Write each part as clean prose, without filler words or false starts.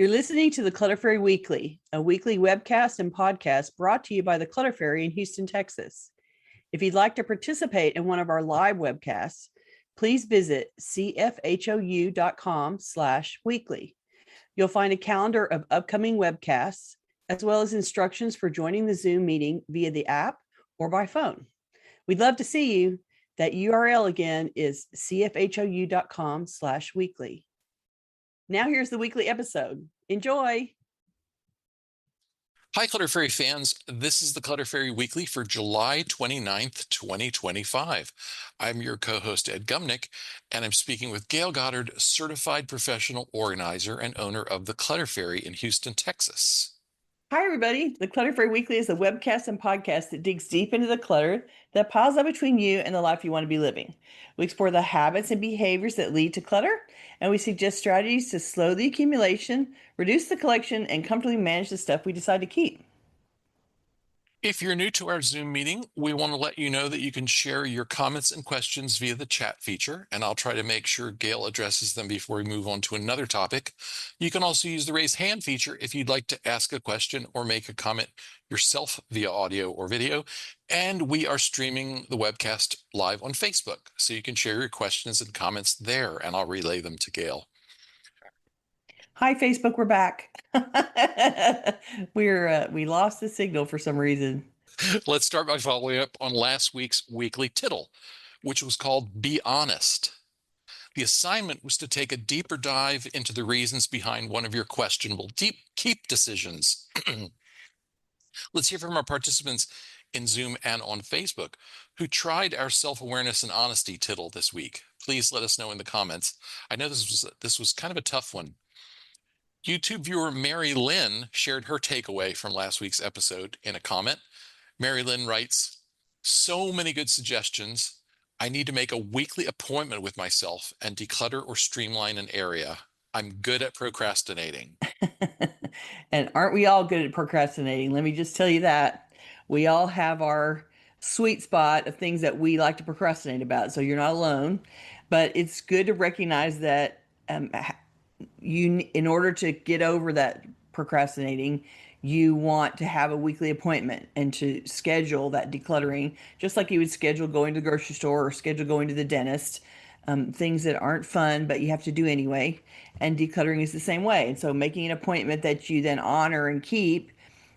You're listening to the Clutter Fairy Weekly, a weekly webcast and podcast brought to you by the Clutter Fairy in Houston, Texas. If you'd like to participate in one of our live webcasts, please visit cfhou.com/weekly. You'll find a calendar of upcoming webcasts, as well as instructions for joining the Zoom meeting via the app or by phone. We'd love to see you. That URL again is cfhou.com/weekly. Now here's the weekly episode. Enjoy. Hi, Clutter Fairy fans. This is the Clutter Fairy Weekly for July 29th, 2025. I'm your co-host, Ed Gumnick, and I'm speaking with Gayle Goddard, certified professional organizer and owner of the Clutter Fairy in Houston, Texas. Hi, everybody. The Clutter Fairy Weekly is a webcast and podcast that digs deep into the clutter that piles up between you and the life you want to be living. We explore the habits and behaviors that lead to clutter, and we suggest strategies to slow the accumulation, reduce the collection, and comfortably manage the stuff we decide to keep. If you're new to our Zoom meeting, we want to let you know that you can share your comments and questions via the chat feature, and I'll try to make sure Gayle addresses them before we move on to another topic. You can also use the raise hand feature if you'd like to ask a question or make a comment yourself via audio or video. And we are streaming the webcast live on Facebook, so you can share your questions and comments there, and I'll relay them to Gayle. Hi, Facebook, we're back. We lost the signal for some reason. Let's start by following up on last week's weekly tittle, which was called Be Honest. The assignment was to take a deeper dive into the reasons behind one of your questionable keep decisions. Let's hear from our participants in Zoom and on Facebook who tried our self-awareness and honesty tittle this week. Please let us know in the comments. I know this was kind of a tough one. YouTube viewer Mary Lynn shared her takeaway from last week's episode in a comment. Mary Lynn writes, "So many good suggestions. I need to make a weekly appointment with myself and declutter or streamline an area. I'm good at procrastinating." And aren't we all good at procrastinating? Let me just tell you that. We all have our sweet spot of things that we like to procrastinate about. So you're not alone. But it's good to recognize that in order to get over that procrastinating, you want to have a weekly appointment and to schedule that decluttering, just like you would schedule going to the grocery store or schedule going to the dentist, things that aren't fun, but you have to do anyway. And decluttering is the same way. And so making an appointment that you then honor and keep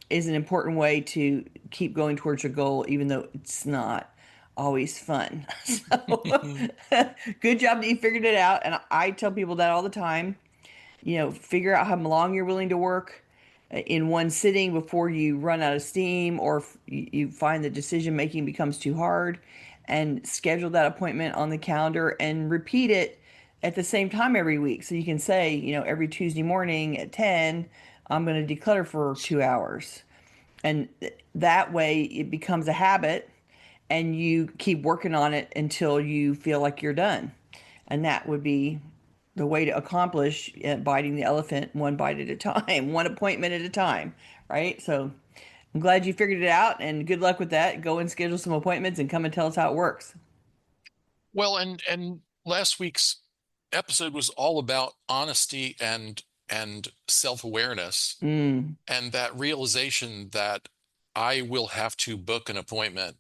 is an important way to keep going towards your goal, even though it's not always fun. So good job that you figured it out. And I tell people that all the time. Figure out how long you're willing to work in one sitting before you run out of steam, or if you find that decision making becomes too hard, and schedule that appointment on the calendar and repeat it at the same time every week. So you can say, every Tuesday morning at 10, I'm going to declutter for 2 hours. And that way it becomes a habit and you keep working on it until you feel like you're done. And that would be the way to accomplish biting the elephant one bite at a time, one appointment at a time, right? So I'm glad you figured it out, and good luck with that. Go and schedule some appointments and come and tell us how it works. Well, and last week's episode was all about honesty and self-awareness, and that realization that I will have to book an appointment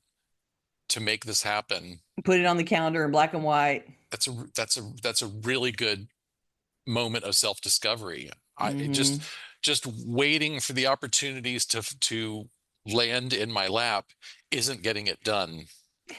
to make this happen. Put it on the calendar in black and white. That's a really good moment of self-discovery. Just waiting for the opportunities to land in my lap isn't getting it done.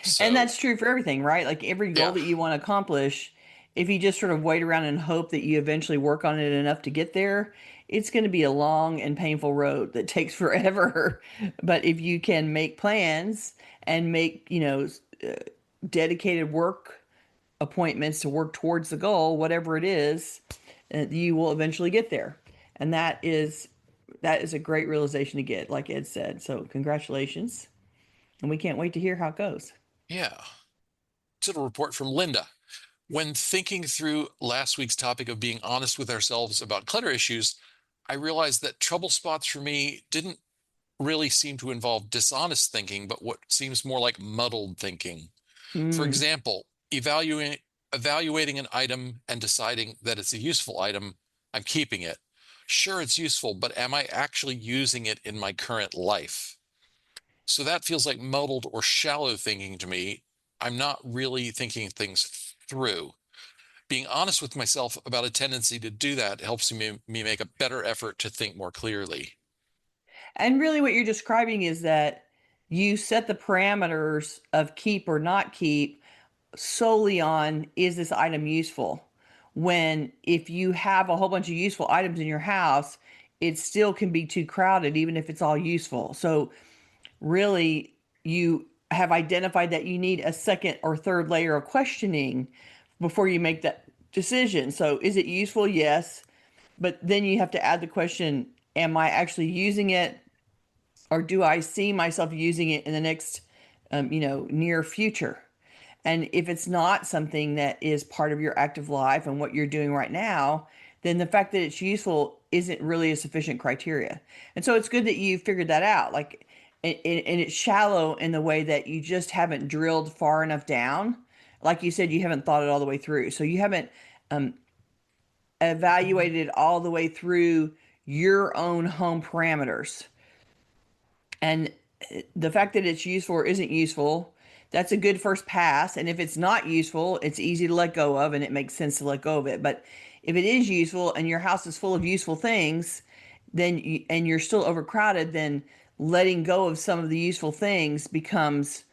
So, and that's true for everything, right? Like every goal that you want to accomplish, if you just sort of wait around and hope that you eventually work on it enough to get there, it's going to be a long and painful road that takes forever. But if you can make plans and make, dedicated work appointments to work towards the goal, whatever it is, you will eventually get there. And that is a great realization to get, like Ed said. So congratulations. And we can't wait to hear how it goes. Yeah. It's a report from Linda. When thinking through last week's topic of being honest with ourselves about clutter issues, I realized that trouble spots for me didn't really seem to involve dishonest thinking, but what seems more like muddled thinking. For example, evaluating an item and deciding that it's a useful item, I'm keeping it, Sure, it's useful, but am I actually using it in my current life? So that feels like muddled or shallow thinking to me. I'm not really thinking things through. Being honest with myself about a tendency to do that helps me make a better effort to think more clearly. And really, what you're describing is that you set the parameters of keep or not keep solely on, is this item useful? When if you have a whole bunch of useful items in your house, it still can be too crowded, even if it's all useful. So, really, you have identified that you need a second or third layer of questioning before you make that decision. So, is it useful? Yes. But then you have to add the question, am I actually using it? Or do I see myself using it in the next, near future? And if it's not something that is part of your active life and what you're doing right now, then the fact that it's useful isn't really a sufficient criteria. And so it's good that you figured that out. Like, and it's shallow in the way that you just haven't drilled far enough down. Like you said, you haven't thought it all the way through. So you haven't evaluated all the way through your own home parameters. And the fact that it's useful or isn't useful, that's a good first pass. And if it's not useful, it's easy to let go of and it makes sense to let go of it. But if it is useful and your house is full of useful things, and you're still overcrowded, then letting go of some of the useful things becomes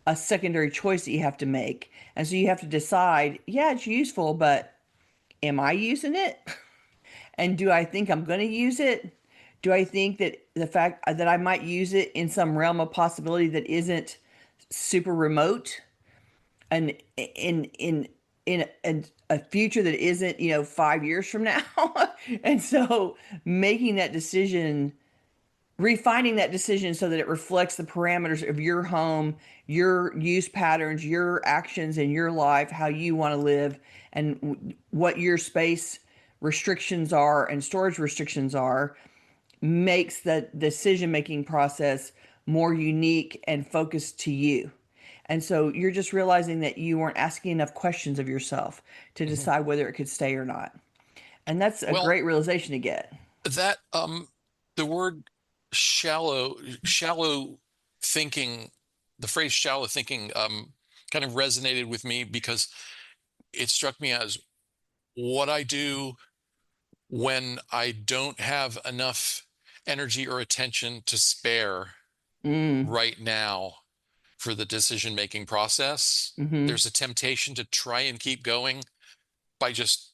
a secondary choice that you have to make. And so you have to decide, yeah, it's useful, but am I using it? And do I think I'm going to use it? Do I think that the fact that I might use it in some realm of possibility that isn't super remote and in a future that isn't, 5 years from now? And so making that decision, refining that decision so that it reflects the parameters of your home, your use patterns, your actions in your life, how you want to live, and what your space restrictions are and storage restrictions are, makes the decision making process more unique and focused to you. And so you're just realizing that you weren't asking enough questions of yourself to Mhm. decide whether it could stay or not. And that's a Well, great realization to get. that the word shallow thinking, the phrase shallow thinking kind of resonated with me because it struck me as what I do when I don't have enough energy or attention to spare Mm, right now for the decision making process. mm-hmm, There's a temptation to try and keep going by just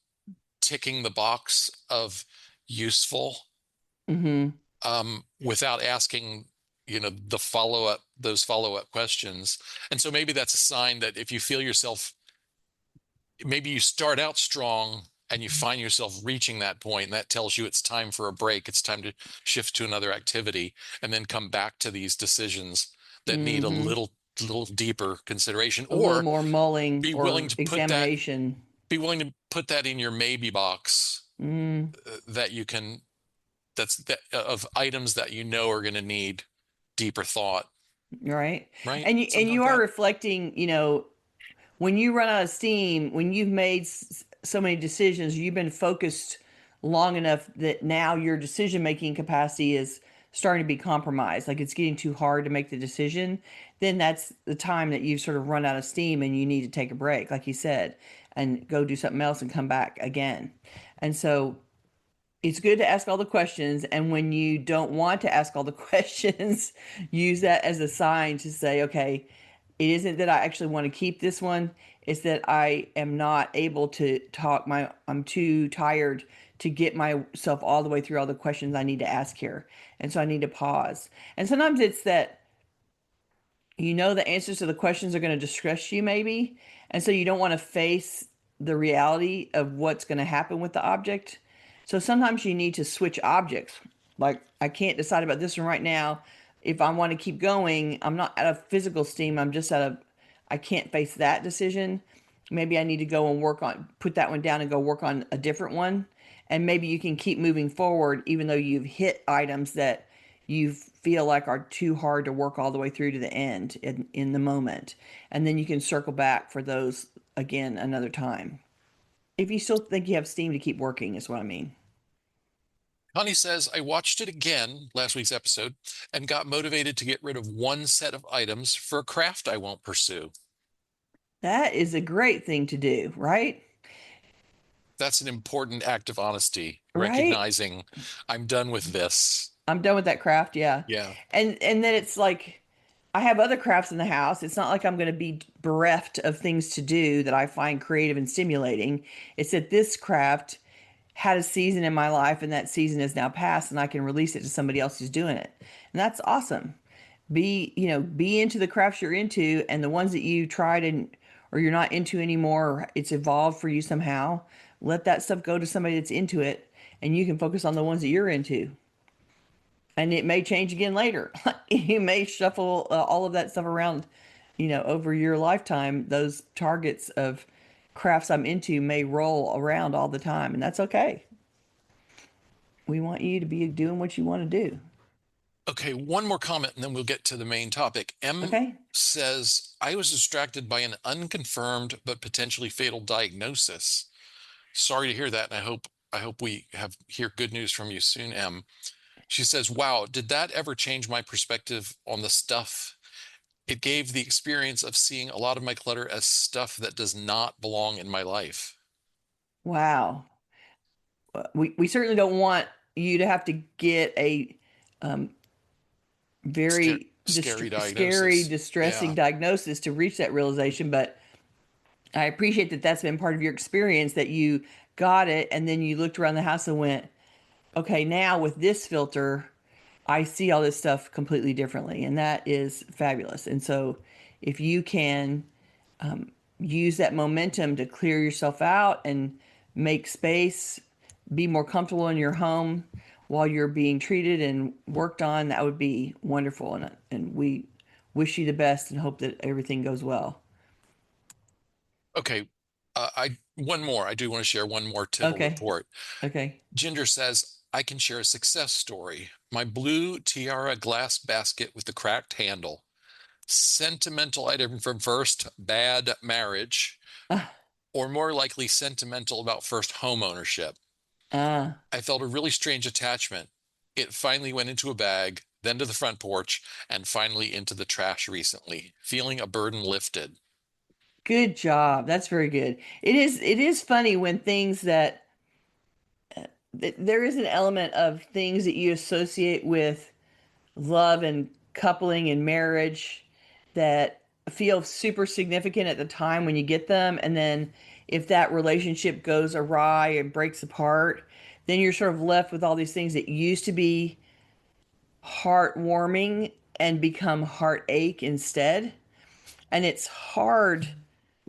ticking the box of useful, mm-hmm. without asking, those follow-up questions. And so maybe that's a sign that if you feel yourself, maybe you start out strong and you find yourself reaching that point, and that tells you it's time for a break. It's time to shift to another activity and then come back to these decisions that need a Mm-hmm. little deeper consideration, A little or more mulling be willing or to put that examination. be willing to put that in your maybe box, Mm, that you can that's that of items that you know are going to need deeper thought, right. right? And Something you like are that. reflecting, when you run out of steam, when you've made so many decisions, you've been focused long enough that now your decision making capacity is starting to be compromised. Like it's getting too hard to make the decision. Then that's the time that you've sort of run out of steam and you need to take a break, like you said, and go do something else and come back again. And so it's good to ask all the questions. And when you don't want to ask all the questions, use that as a sign to say, okay, it isn't that I actually want to keep this one. It's that I am not able to I'm too tired to get myself all the way through all the questions I need to ask here. And so I need to pause. And sometimes it's that the answers to the questions are going to distress you maybe, and so you don't want to face the reality of what's going to happen with the object. So sometimes you need to switch objects. Like, I can't decide about this one right now. If I want to keep going, I'm not out of physical steam, I'm just out of, I can't face that decision. Maybe I need to go and put that one down and go work on a different one. And maybe you can keep moving forward even though you've hit items that you feel like are too hard to work all the way through to the end in the moment. And then you can circle back for those again another time. If you still think you have steam to keep working, is what I mean. Connie says, I watched it again, last week's episode, and got motivated to get rid of one set of items for a craft I won't pursue. That is a great thing to do, right? That's an important act of honesty, Right? recognizing I'm done with this. I'm done with that craft, yeah. Yeah. And then it's like I have other crafts in the house. It's not like I'm going to be bereft of things to do that I find creative and stimulating. It's that this craft had a season in my life and that season is now past and I can release it to somebody else who's doing it. And that's awesome. Be into the crafts you're into and the ones that you tried and or you're not into anymore, or it's evolved for you somehow. Let that stuff go to somebody that's into it and you can focus on the ones that you're into. And it may change again later. You may shuffle all of that stuff around, over your lifetime. Those targets of crafts I'm into may roll around all the time, and that's okay. We want you to be doing what you want to do. Okay, one more comment and then we'll get to the main topic. M Okay? says, I was distracted by an unconfirmed but potentially fatal diagnosis. Sorry to hear that, and I hope we hear good news from you soon, M. She says, wow, did that ever change my perspective on the stuff? It gave the experience of seeing a lot of my clutter as stuff that does not belong in my life. Wow. We certainly don't want you to have to get a um, very Scary scary, diagnosis. distressing Yeah. diagnosis to reach that realization, but I appreciate that that's been part of your experience that you got it and then you looked around the house and went, okay, now with this filter, I see all this stuff completely differently. And that is fabulous. And so if you can use that momentum to clear yourself out and make space, be more comfortable in your home while you're being treated and worked on, that would be wonderful. And we wish you the best and hope that everything goes well. Okay. I one more. I do want to share one more tittle Okay. report. Okay. Ginger says, I can share a success story. My blue tiara glass basket with the cracked handle. Sentimental item from first bad marriage, Ah, or more likely sentimental about first home ownership. ah. I felt a really strange attachment. It finally went into a bag, then to the front porch, and finally into the trash recently, feeling a burden lifted. Good job. That's very good. It is funny when things that there is an element of things that you associate with love and coupling and marriage that feel super significant at the time when you get them. And then if that relationship goes awry and breaks apart, then you're sort of left with all these things that used to be heartwarming and become heartache instead. And it's hard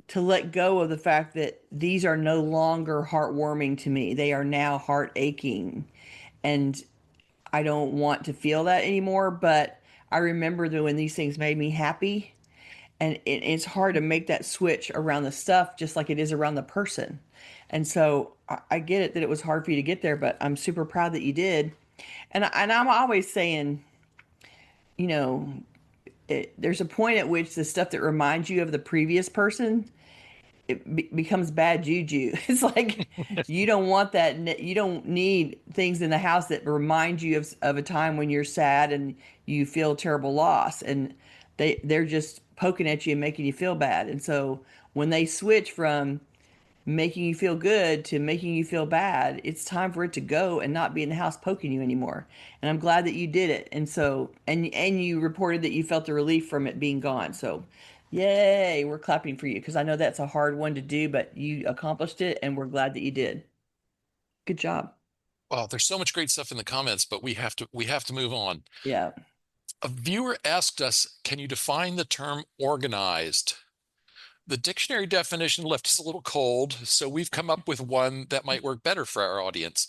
to let go of the fact that these are no longer heartwarming to me. They are now heart aching. And I don't want to feel that anymore. But I remember that when these things made me happy. And it's hard to make that switch around the stuff just like it is around the person. And so I get it that it was hard for you to get there, but I'm super proud that you did. And I'm always saying, you know, there's a point at which the stuff that reminds you of the previous person becomes bad juju. It's like you don't want that. You don't need things in the house that remind you of a time when you're sad and you feel terrible loss, and they're just poking at you and making you feel bad. And so when they switch from making you feel good to making you feel bad, it's time for it to go and not be in the house poking you anymore. And I'm glad that you did it. And so and you reported that you felt the relief from it being gone. So yay, we're clapping for you because I know that's a hard one to do, but you accomplished it and we're glad that you did. Good job. Well, there's so much great stuff in the comments, but we have to move on. Yeah. A viewer asked us, can you define the term organized? The dictionary definition left us a little cold, so we've come up with one that might work better for our audience.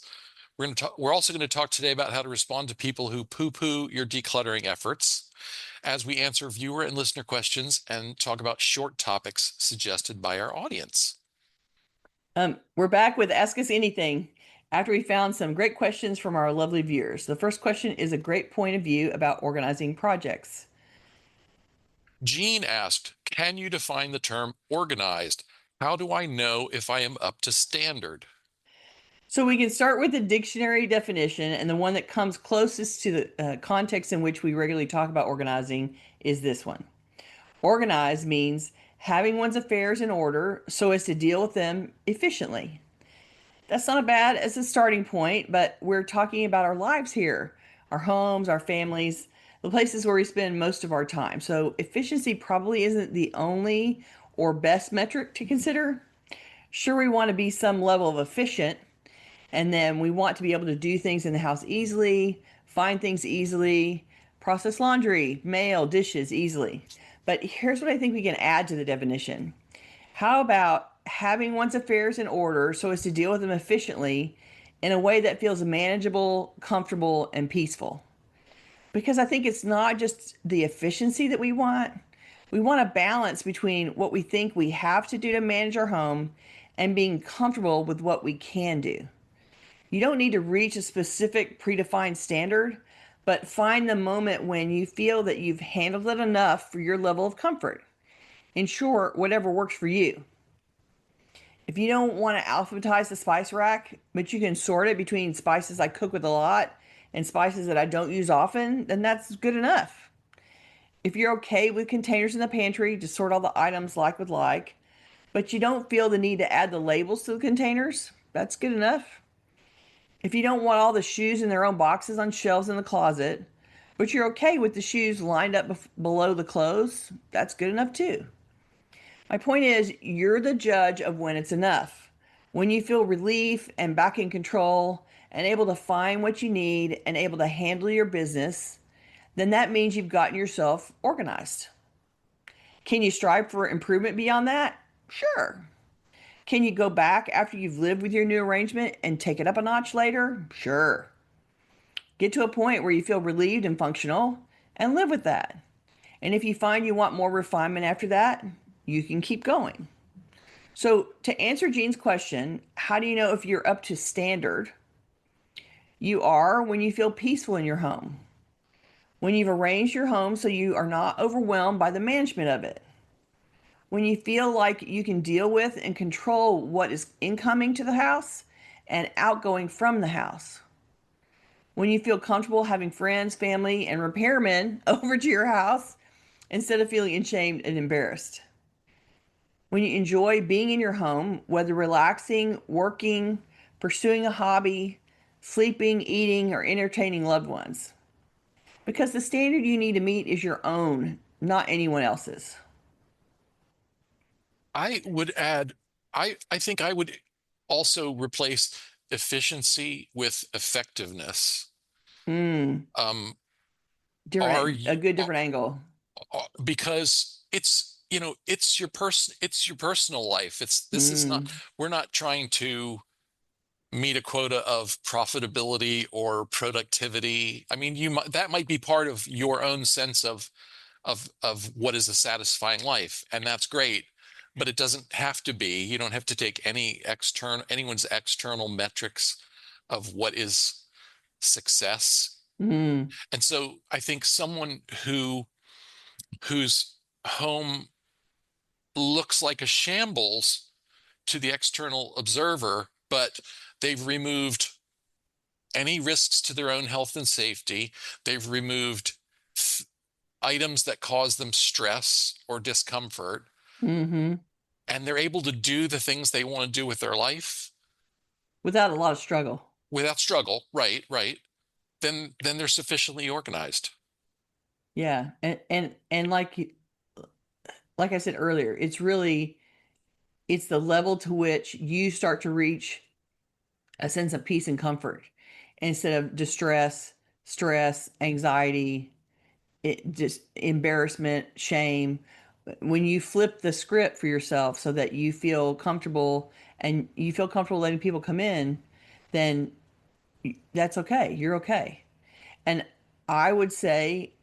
We're also going to talk today about how to respond to people who poo-poo your decluttering efforts as we answer viewer and listener questions and talk about short topics suggested by our audience. We're back with Ask Us Anything after we found some great questions from our lovely viewers. The first question is a great point of view about organizing projects. Jean asked, can you define the term organized? How do I know if I am up to standard? So we can start with the dictionary definition, and the one that comes closest to the context in which we regularly talk about organizing is this one. Organize means having one's affairs in order so as to deal with them efficiently. That's not bad as a starting point, but we're talking about our lives here, our homes, our families, the places where we spend most of our time. So efficiency probably isn't the only or best metric to consider. Sure, we want to be some level of efficient, and then we want to be able to do things in the house easily, find things easily, process laundry, mail, dishes easily. But here's what I think we can add to the definition. How about having one's affairs in order so as to deal with them efficiently in a way that feels manageable, comfortable, and peaceful? Because I think it's not just the efficiency that we want. We want a balance between what we think we have to do to manage our home and being comfortable with what we can do. You don't need to reach a specific predefined standard, but find the moment when you feel that you've handled it enough for your level of comfort. In short, whatever works for you. If you don't want to alphabetize the spice rack, but you can sort it between spices I cook with a lot and spices that I don't use often, then that's good enough. If you're okay with containers in the pantry to sort all the items like with like, but you don't feel the need to add the labels to the containers, that's good enough. If you don't want all the shoes in their own boxes on shelves in the closet, but you're okay with the shoes lined up below the clothes, that's good enough too. My point is, you're the judge of when it's enough. When you feel relief and back in control and able to find what you need and able to handle your business, then that means you've gotten yourself organized. Can you strive for improvement beyond that? Sure. Can you go back after you've lived with your new arrangement and take it up a notch later? Sure. Get to a point where you feel relieved and functional and live with that. And if you find you want more refinement after that, you can keep going. So, to answer Jean's question, how do you know if you're up to standard? You are when you feel peaceful in your home, when you've arranged your home so you are not overwhelmed by the management of it, when you feel like you can deal with and control what is incoming to the house and outgoing from the house, when you feel comfortable having friends, family, and repairmen over to your house instead of feeling ashamed and embarrassed, when you enjoy being in your home, whether relaxing, working, pursuing a hobby, sleeping, eating, or entertaining loved ones. Because the standard you need to meet is your own, not anyone else's. I would add, I think I would also replace efficiency with effectiveness. Hmm. Um, are Different, a you, good different angle. because it's your personal life. This is not, Hmm. we're not trying to meet a quota of profitability or productivity. I mean, that might be part of your own sense of what is a satisfying life, and that's great. But it doesn't have to be. You don't have to take anyone's external metrics of what is success. Hmm. And so I think someone whose home looks like a shambles to the external observer, but they've removed any risks to their own health and safety. They've removed items that cause them stress or discomfort, Hmm. and they're able to do the things they want to do with their life Without a lot of struggle. without struggle. Right, right. Then they're sufficiently organized. Yeah. And like I said earlier, it's the level to which you start to reach a sense of peace and comfort instead of distress, stress, anxiety, it just embarrassment, shame. When you flip the script for yourself so that you feel comfortable and you feel comfortable letting people come in, then that's okay. You're okay. And I would say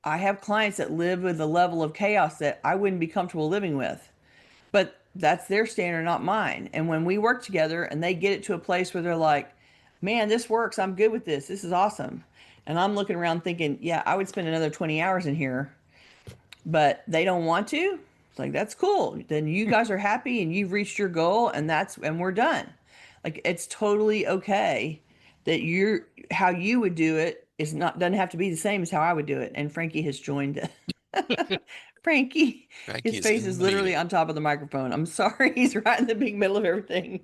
I have clients that live with a level of chaos that I wouldn't be comfortable living with. But that's their standard, not mine. And when we work together and they get it to a place where they're like, man, this works. I'm good with this. This is awesome. And I'm looking around thinking, yeah, I would spend another 20 hours in here, but they don't want to. It's like, that's cool. Then you guys are happy and you've reached your goal and we're done. Like it's totally okay that how you would do it is not doesn't have to be the same as how I would do it. And Frankie has joined. Frankie, Frankie his is face in is the literally meeting. on top of the microphone. I'm sorry, he's right in the big middle of everything.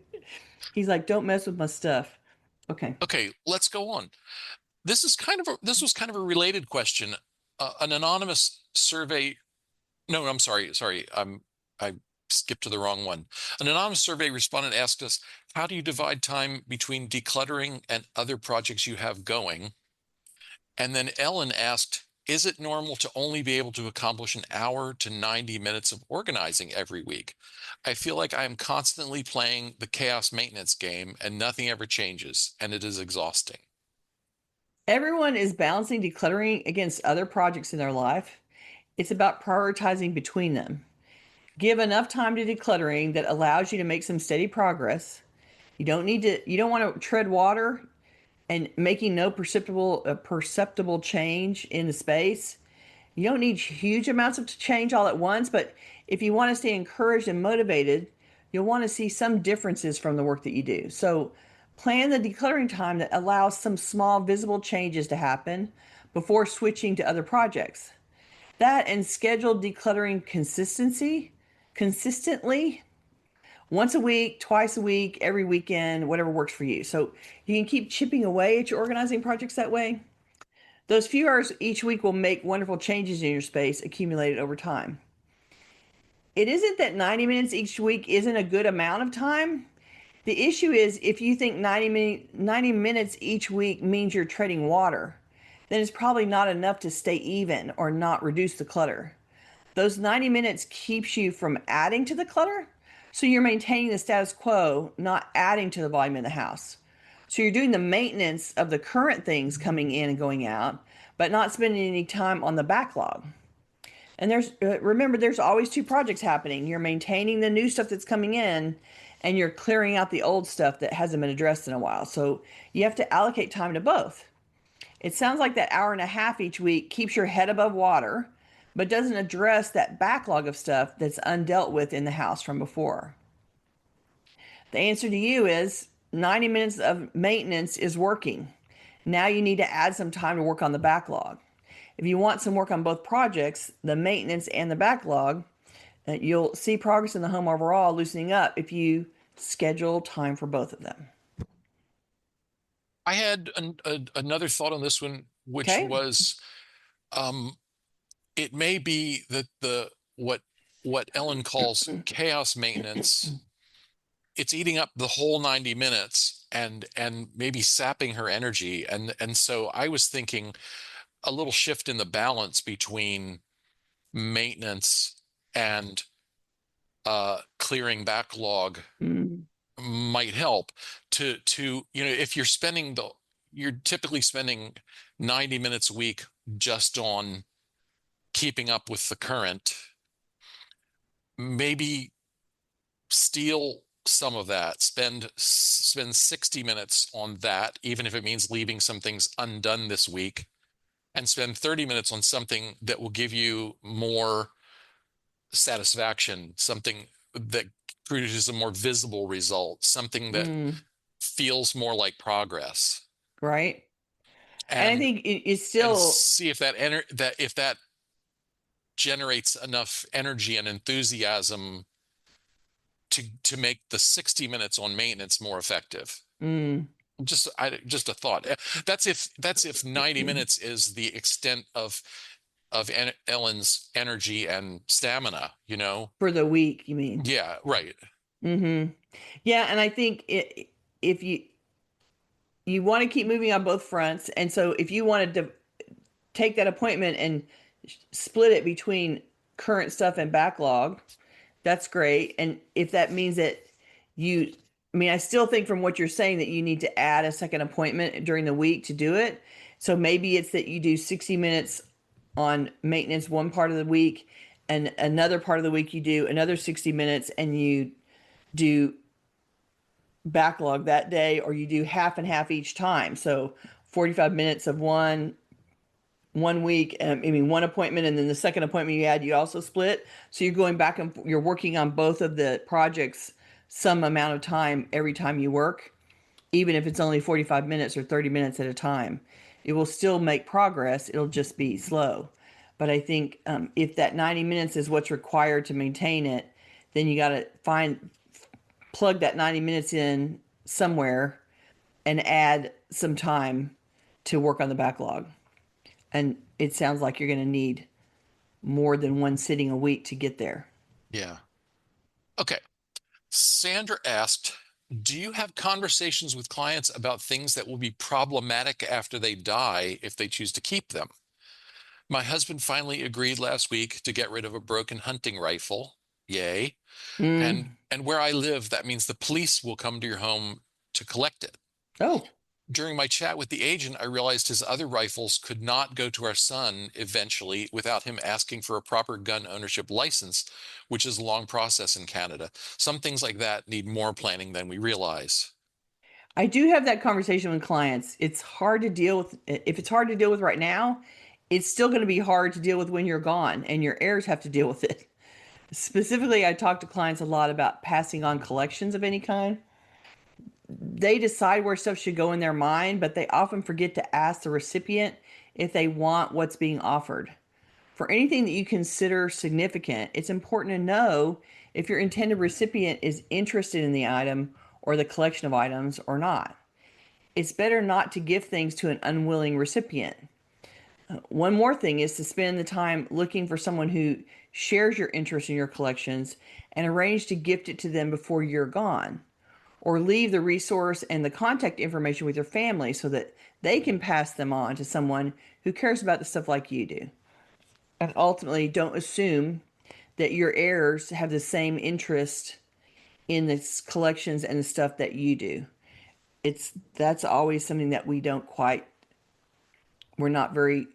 He's like, "Don't mess with my stuff." Okay. Okay, let's go on. This was kind of a related question. An anonymous survey. No, I'm sorry. I skipped to the wrong one. An anonymous survey respondent asked us, "How do you divide time between decluttering and other projects you have going?" And then Ellen asked, "Is it normal to only be able to accomplish an hour to 90 minutes of organizing every week? I feel like I am constantly playing the chaos maintenance game and nothing ever changes, and it is exhausting." Everyone is balancing decluttering against other projects in their life. It's about prioritizing between them. Give enough time to decluttering that allows you to make some steady progress. You don't want to tread water and making no perceptible change in the space. You don't need huge amounts of change all at once, but if you want to stay encouraged and motivated, you'll want to see some differences from the work that you do. So plan the decluttering time that allows some small visible changes to happen before switching to other projects. That and scheduled decluttering consistently, once a week, twice a week, every weekend, whatever works for you. So you can keep chipping away at your organizing projects that way. Those few hours each week will make wonderful changes in your space accumulated over time. It isn't that 90 minutes each week isn't a good amount of time. The issue is if you think 90 minutes each week means you're treading water, then it's probably not enough to stay even or not reduce the clutter. Those 90 minutes keeps you from adding to the clutter, so you're maintaining the status quo, not adding to the volume in the house. So you're doing the maintenance of the current things coming in and going out, but not spending any time on the backlog. And remember, there's always two projects happening. You're maintaining the new stuff that's coming in, and you're clearing out the old stuff that hasn't been addressed in a while. So you have to allocate time to both. It sounds like that hour and a half each week keeps your head above water, but doesn't address that backlog of stuff that's undealt with in the house from before. The answer to you is 90 minutes of maintenance is working. Now you need to add some time to work on the backlog. If you want some work on both projects, the maintenance and the backlog, you'll see progress in the home overall loosening up if you schedule time for both of them. I had another thought on this one, which Okay? was um, it may be that the what Ellen calls chaos maintenance, it's eating up the whole 90 minutes and maybe sapping her energy. And so I was thinking a little shift in the balance between maintenance and clearing backlog Mm, might help to if you're typically spending 90 minutes a week just on keeping up with the current, maybe steal some of that, spend 60 minutes on that, even if it means leaving some things undone this week, and spend 30 minutes on something that will give you more satisfaction, something that produces a more visible result, something that mm, feels more like progress. right? And I and think it's and still see if that generates enough energy and enthusiasm to make the 60 minutes on maintenance more effective. mm, Just a thought. That's if 90 minutes is the extent of Ellen's energy and stamina, for the week, you mean? Yeah, right. Mm-hmm. Yeah, and I think if you want to keep moving on both fronts, and so if you wanted to take that appointment and split it between current stuff and backlog, that's great. And if that means that you, I mean, I still think from what you're saying that you need to add a second appointment during the week to do it. So maybe it's that you do 60 minutes on maintenance one part of the week, and another part of the week you do another 60 minutes and you do backlog that day, or you do half and half each time. So 45 minutes of one week, one appointment, and then the second appointment you had, you also split. So you're going back and you're working on both of the projects some amount of time every time you work, even if it's only 45 minutes or 30 minutes at a time. It will still make progress. It'll just be slow. But I think if that 90 minutes is what's required to maintain it, then you got to plug that 90 minutes in somewhere and add some time to work on the backlog. And it sounds like you're going to need more than one sitting a week to get there. Yeah. Okay. Sandra asked, do you have conversations with clients about things that will be problematic after they die if they choose to keep them? My husband finally agreed last week to get rid of a broken hunting rifle. Yay. Mm. And where I live, that means the police will come to your home to collect it. Oh, During my chat with the agent, I realized his other rifles could not go to our son eventually without him asking for a proper gun ownership license, which is a long process in Canada. Some things like that need more planning than we realize. I do have that conversation with clients. It's hard to deal with. If it's hard to deal with right now, it's still going to be hard to deal with when you're gone and your heirs have to deal with it. Specifically, I talk to clients a lot about passing on collections of any kind. They decide where stuff should go in their mind, but they often forget to ask the recipient if they want what's being offered. For anything that you consider significant, it's important to know if your intended recipient is interested in the item or the collection of items or not. It's better not to give things to an unwilling recipient. One more thing is to spend the time looking for someone who shares your interest in your collections and arrange to gift it to them before you're gone. Or leave the resource and the contact information with your family so that they can pass them on to someone who cares about the stuff like you do. And ultimately, don't assume that your heirs have the same interest in the collections and the stuff that you do. That's always something that we're not very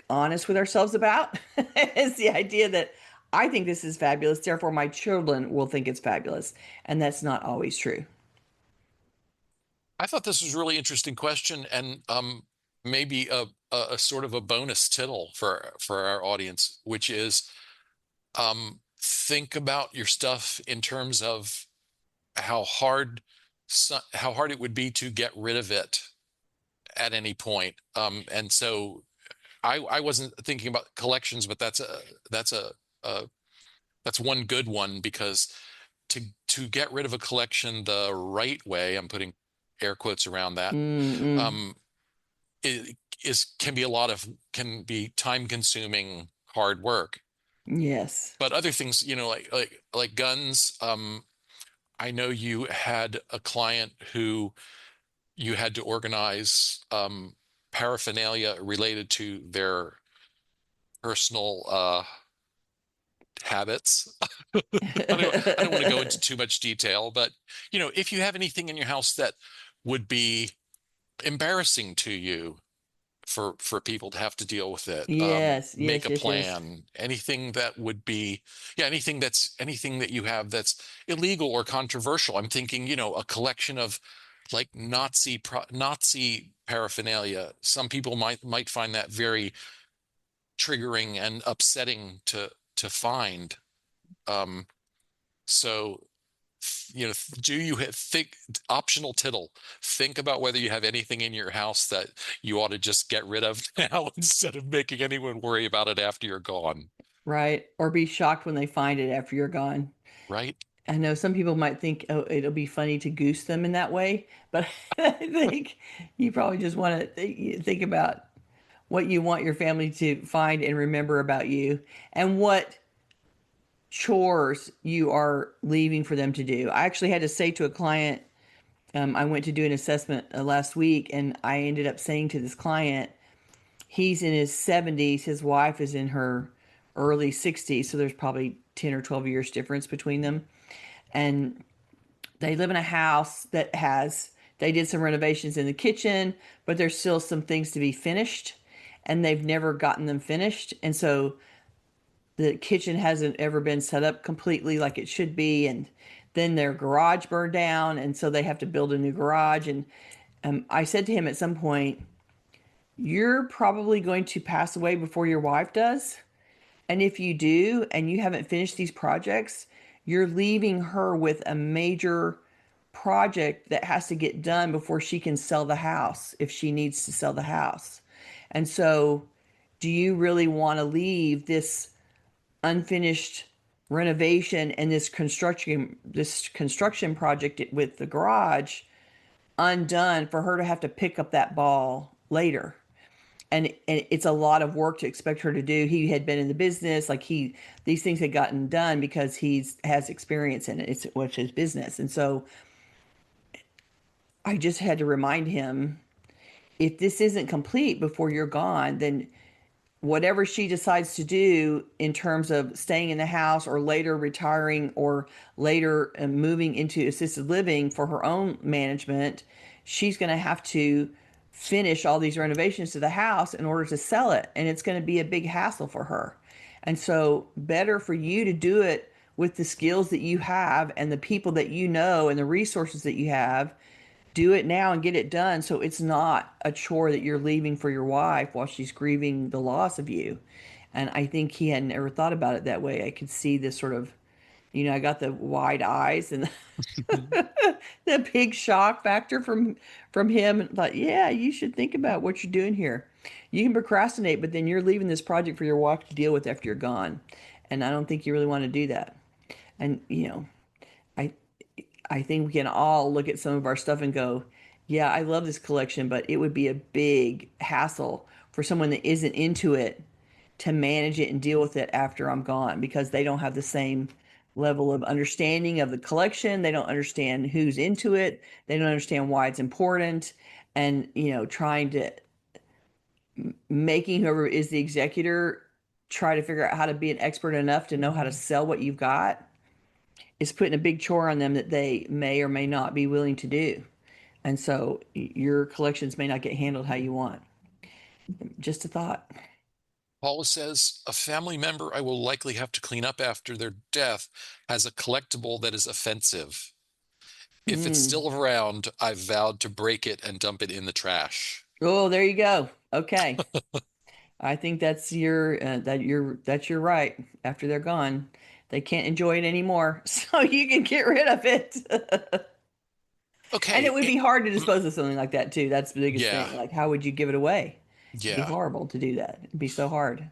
honest with ourselves about. It's the idea that I think this is fabulous, therefore my children will think it's fabulous. And that's not always true. I thought this was a really interesting question and maybe a sort of a bonus tittle for our audience, which is think about your stuff in terms of how hard how hard it would be to get rid of it at any point. And so I wasn't thinking about collections, but a that's one good one because to get rid of a collection the right way, I'm putting air quotes around that, Mm-mm. um, it is can be time consuming, hard work. Yes. But other things, like guns, I know you had a client who you had to organize paraphernalia related to their personal habits. I don't want to go into too much detail, but if you have anything in your house that would be embarrassing to you for people to have to deal with it, Yes, make yes, a yes, yes. plan. Anything that would be, yeah, anything that you have that's illegal or controversial. I'm thinking, a collection of like Nazi paraphernalia. Some people might find that very triggering and upsetting to find. Um, so do you think optional tittle? Think about whether you have anything in your house that you ought to just get rid of now instead of making anyone worry about it after you're gone. Right. Or be shocked when they find it after you're gone. Right? I know some people might think, oh, it'll be funny to goose them in that way, but I think you probably just want to think about what you want your family to find and remember about you and what chores you are leaving for them to do. I actually had to say to a client, I went to do an assessment last week, and I ended up saying to this client, he's in his 70s, his wife is in her early 60s, so there's probably 10 or 12 years difference between them. And they live in a house they did some renovations in the kitchen, but there's still some things to be finished, and they've never gotten them finished. And so the kitchen hasn't ever been set up completely like it should be. And then their garage burned down, and so they have to build a new garage. And I said to him at some point, you're probably going to pass away before your wife does. And if you do, and you haven't finished these projects, you're leaving her with a major project that has to get done before she can sell the house if she needs to sell the house. And so, do you really want to leave this unfinished renovation and this construction project with the garage undone for her to have to pick up that ball later? And it's a lot of work to expect her to do. He had been in the business, like these things had gotten done because he's has experience in it. It's his business. And so I just had to remind him, if this isn't complete before you're gone, then whatever she decides to do in terms of staying in the house or later retiring or later moving into assisted living for her own management, she's going to have to finish all these renovations to the house in order to sell it. And it's going to be a big hassle for her. And so, better for you to do it with the skills that you have and the people that you know and the resources that you have. Do it now and get it done so it's not a chore that you're leaving for your wife while she's grieving the loss of you. And I think he hadn't ever thought about it that way. I could see this sort of, I got the wide eyes and the big shock factor from him, and thought, yeah, you should think about what you're doing here. You can procrastinate, but then you're leaving this project for your wife to deal with after you're gone. And I don't think you really want to do that. And I I think we can all look at some of our stuff and go, yeah, I love this collection, but it would be a big hassle for someone that isn't into it to manage it and deal with it after I'm gone, because they don't have the same level of understanding of the collection. They don't understand who's into it. They don't understand why it's important. And, trying to making whoever is the executor try to figure out how to be an expert enough to know how to sell what you've got is putting a big chore on them that they may or may not be willing to do. And so your collections may not get handled how you want. Just a thought. Paula says, a family member I will likely have to clean up after their death has a collectible that is offensive. If it's Mm. still around, I've vowed to break it and dump it in the trash. Oh, there you go. Okay. I think that's your right. After they're gone, they can't enjoy it anymore. So you can get rid of it. And it Okay. would be hard to dispose of something like that too. That's the biggest Yeah. thing. Like, how would you give it away? It'd be Yeah. horrible to do that. It'd be so hard.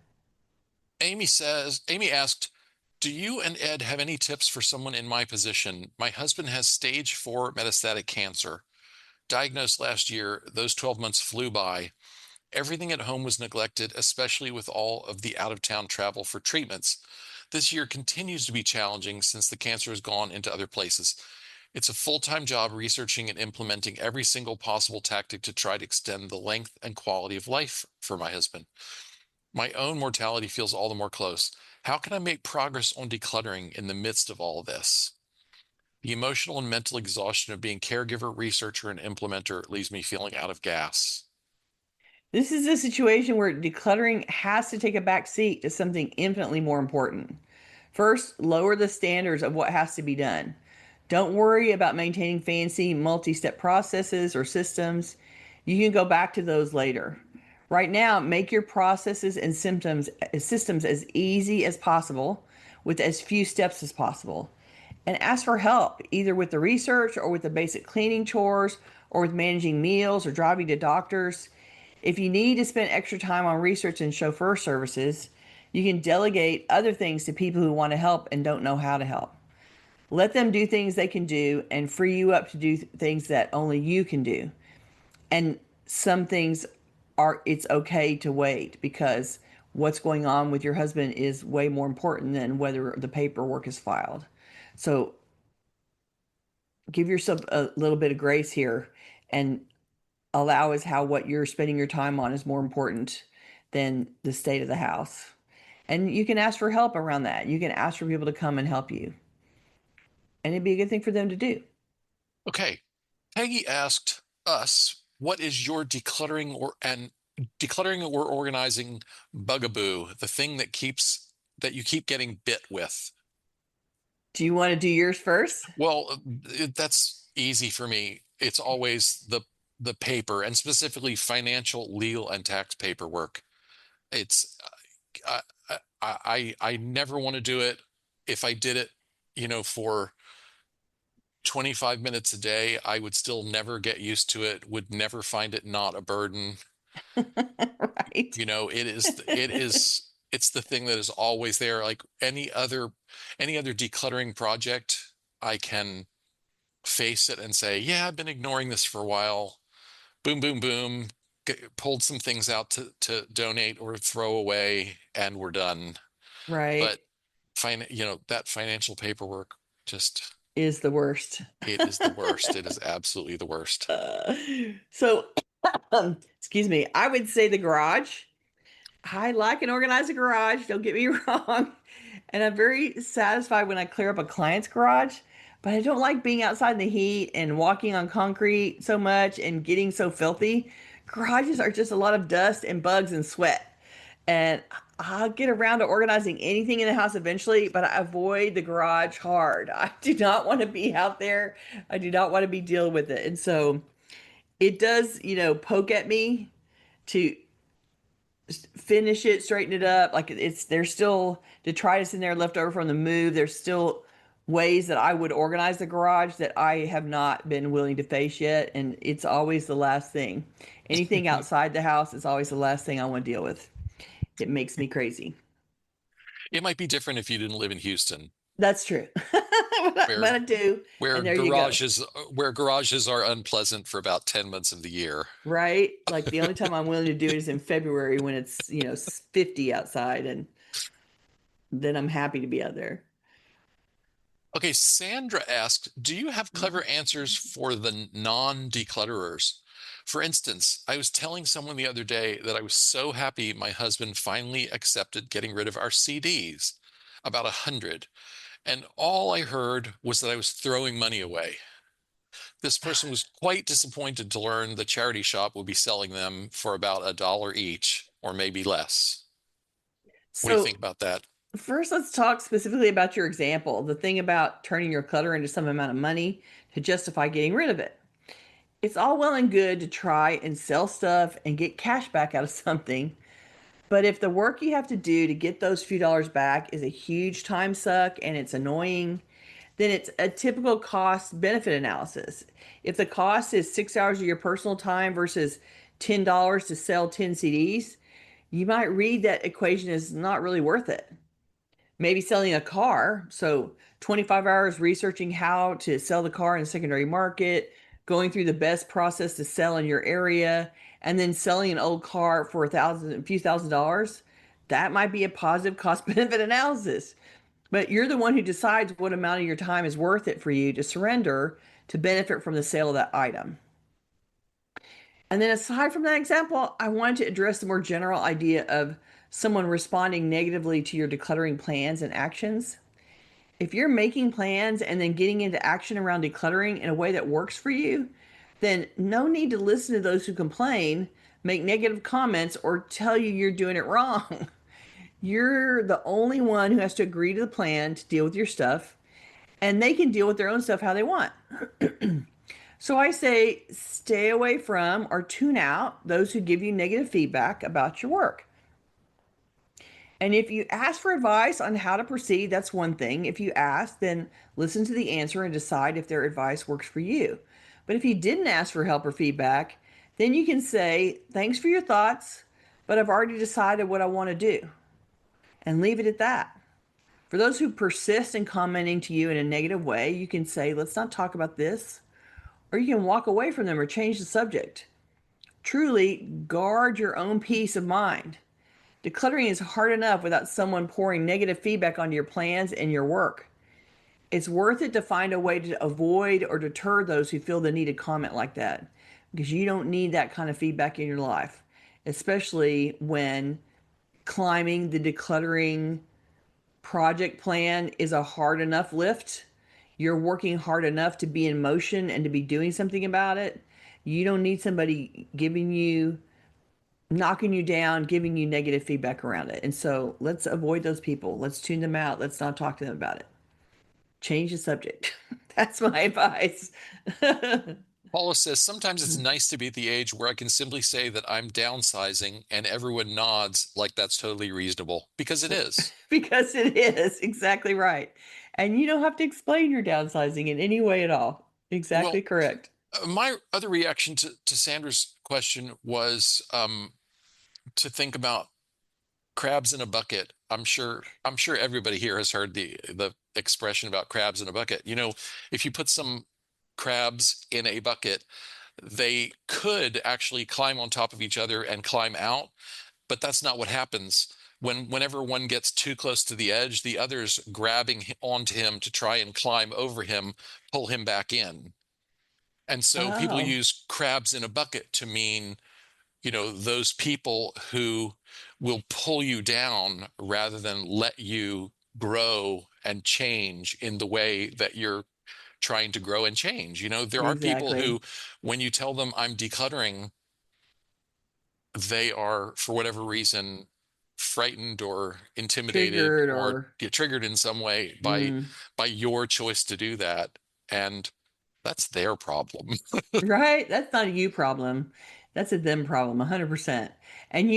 Amy asked, do you and Ed have any tips for someone in my position? My husband has stage 4 metastatic cancer. Diagnosed last year, those 12 months flew by. Everything at home was neglected, especially with all of the out-of-town travel for treatments. This year continues to be challenging since the cancer has gone into other places. It's a full-time job researching and implementing every single possible tactic to try to extend the length and quality of life for my husband. My own mortality feels all the more close. How can I make progress on decluttering in the midst of all of this? The emotional and mental exhaustion of being caregiver, researcher, and implementer leaves me feeling out of gas. This is a situation where decluttering has to take a back seat to something infinitely more important. First, lower the standards of what has to be done. Don't worry about maintaining fancy multi-step processes or systems. You can go back to those later. Right now, make your processes and systems as easy as possible with as few steps as possible. And ask for help, either with the research or with the basic cleaning chores or with managing meals or driving to doctors. If you need to spend extra time on research and chauffeur services, you can delegate other things to people who want to help and don't know how to help. Let them do things they can do and free you up to do things that only you can do. And some things it's okay to wait, because what's going on with your husband is way more important than whether the paperwork is filed. So give yourself a little bit of grace here and allow as how what you're spending your time on is more important than the state of the house. And you can ask for help around that. You can ask for people to come and help you. And it'd be a good thing for them to do. Okay. Peggy asked us, what is your decluttering or organizing bugaboo, the thing that you keep getting bit with? Do you want to do yours first? Well, that's easy for me. It's always the paper, and specifically financial, legal, and tax paperwork. It's I never want to do it. If I did it, for 25 minutes a day, I would still never get used to it, would never find it not a burden. Right. It's the thing that is always there. Like any other decluttering project, I can face it and say, yeah, I've been ignoring this for a while. Boom, boom, boom. Pulled some things out to donate or throw away, and we're done. Right. But that financial paperwork, just Is the worst. it is the worst. It is absolutely the worst. Uh, so, excuse me, I would say the garage. I like and organize a garage, don't get me wrong. And I'm very satisfied when I clear up a client's garage, but I don't like being outside in the heat and walking on concrete so much and getting so filthy. Garages are just a lot of dust and bugs and sweat. And I'll get around to organizing anything in the house eventually, but I avoid the garage hard. I do not want to be out there. I do not want to be dealing with it. And so it does, poke at me to finish it, straighten it up. Like there's still detritus in there left over from the move. There's still ways that I would organize the garage that I have not been willing to face yet. And it's always the last thing. Anything outside the house is always the last thing I want to deal with. It makes me crazy. It might be different if you didn't live in Houston, That's true. where But I do. where And there you go. garages are unpleasant for about 10 months of the year. Right? Like the only time I'm willing to do it is in February when it's, 50 outside, and then I'm happy to be out there. Okay, Sandra asked, do you have clever answers for the non-declutterers? For instance, I was telling someone the other day that I was so happy my husband finally accepted getting rid of our CDs, about 100, and all I heard was that I was throwing money away. This person was quite disappointed to learn the charity shop will be selling them for about $1 each, or maybe less. What do you So think about that? first, let's talk specifically about your example, the thing about turning your clutter into some amount of money to justify getting rid of it. It's all well and good to try and sell stuff and get cash back out of something, but if the work you have to do to get those few dollars back is a huge time suck and it's annoying, then it's a typical cost benefit analysis. If the cost is 6 hours of your personal time versus $10 to sell 10 CDs, you might read that equation is not really worth it. Maybe selling a car. So 25 hours researching how to sell the car in the secondary market, going through the best process to sell in your area, and then selling an old car for a few $1,000s. That might be a positive cost benefit analysis. But you're the one who decides what amount of your time is worth it for you to surrender to benefit from the sale of that item. And then, aside from that example, I wanted to address the more general idea of someone responding negatively to your decluttering plans and actions. If you're making plans and then getting into action around decluttering in a way that works for you, then no need to listen to those who complain, make negative comments, or tell you you're doing it wrong. You're the only one who has to agree to the plan to deal with your stuff, and they can deal with their own stuff how they want. So I say stay away from or tune out those who give you negative feedback about your work. And if you ask for advice on how to proceed, that's one thing. If you ask, then listen to the answer and decide if their advice works for you. But if you didn't ask for help or feedback, then you can say, thanks for your thoughts, but I've already decided what I want to do, and leave it at that. For those who persist in commenting to you in a negative way, you can say, let's not talk about this, or you can walk away from them or change the subject. Truly guard your own peace of mind. Decluttering is hard enough without someone pouring negative feedback onto your plans and your work. It's worth it to find a way to avoid or deter those who feel the need to comment like that, because you don't need that kind of feedback in your life, especially when climbing the decluttering project plan is a hard enough lift. You're working hard enough to be in motion and to be doing something about it. You don't need somebody knocking you down, giving you negative feedback around it. And so let's avoid those people. Let's tune them out. Let's not talk to them about it. Change the subject. That's my advice. Paula says, sometimes it's nice to be at the age where I can simply say that I'm downsizing and everyone nods like that's totally reasonable, because it is. Because it is exactly right. And you don't have to explain your downsizing in any way at all. Exactly Well, correct. my other reaction to Sandra's question was to think about crabs in a bucket. I'm sure everybody here has heard the expression about crabs in a bucket. If you put some crabs in a bucket, they could actually climb on top of each other and climb out, but that's not what happens. Whenever one gets too close to the edge, the other's grabbing onto him to try and climb over him, pull him back in. And so people Oh, use crabs in a bucket to mean, those people who will pull you down rather than let you grow and change in the way that you're trying to grow and change. There are people exactly. who, when you tell them I'm decluttering, they are, for whatever reason, frightened or intimidated Triggered or or, get triggered in some way by mm, by your choice to do that. And that's their problem. right? That's not a you problem. That's a them problem, 100%. And